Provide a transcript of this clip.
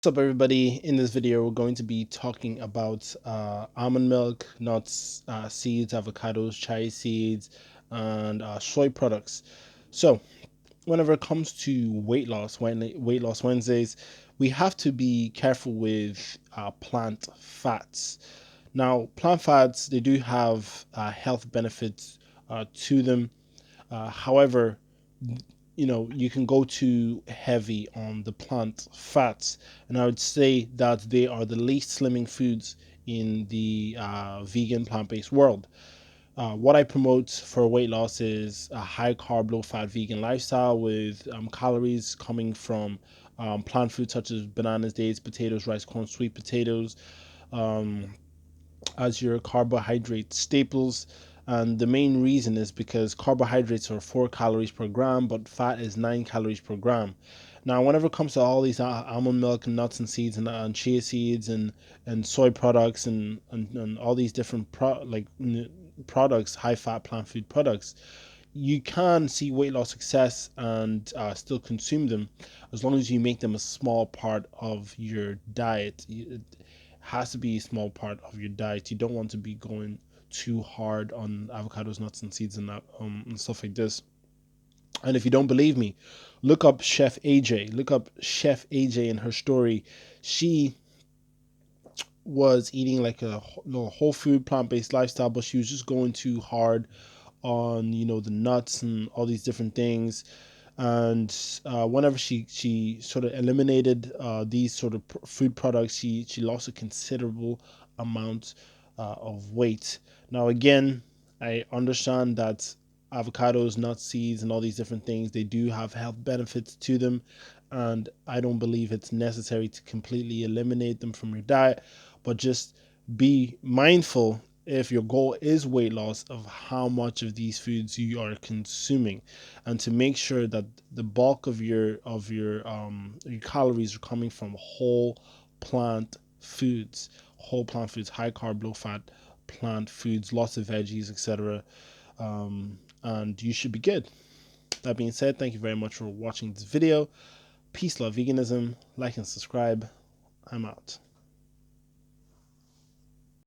What's up, everybody? In this video we're going to be talking about almond milk, nuts, seeds, avocados, chia seeds, and soy products. So whenever it comes to weight loss Wednesdays, we have to be careful with plant fats. Now, plant fats, they do have health benefits to them. However, you can go too heavy on the plant fats, and I would say that they are the least slimming foods in the vegan plant-based world. What I promote for weight loss is a high carb, low fat vegan lifestyle with calories coming from plant foods such as bananas, dates, potatoes, rice, corn, sweet potatoes, um, as your carbohydrate staples. And the main reason is because carbohydrates are 4 calories per gram, but fat is 9 calories per gram. Now, whenever it comes to all these almond milk and nuts and seeds and chia seeds and soy products and all these different products, high fat plant food products, you can see weight loss success and still consume them as long as you make them a small part of your diet. It has to be a small part of your diet. You don't want to be going too hard on avocados, nuts, and seeds and stuff like this. And if you don't believe me, look up Chef AJ. Look up Chef AJ and her story. She was eating like a whole food plant based lifestyle, but she was just going too hard on the nuts and all these different things. And whenever she sort of eliminated these sort of food products, she lost a considerable amount of weight. Now, again, I understand that avocados, nuts, seeds, and all these different things, they do have health benefits to them, and I don't believe it's necessary to completely eliminate them from your diet, but just be mindful, if your goal is weight loss, of how much of these foods you are consuming, and to make sure that the bulk of your calories are coming from whole plant foods, high carb, low fat plant foods, lots of veggies, etc. And you should be good. That being said, thank you very much for watching this video. Peace, love, veganism. Like and subscribe. I'm out.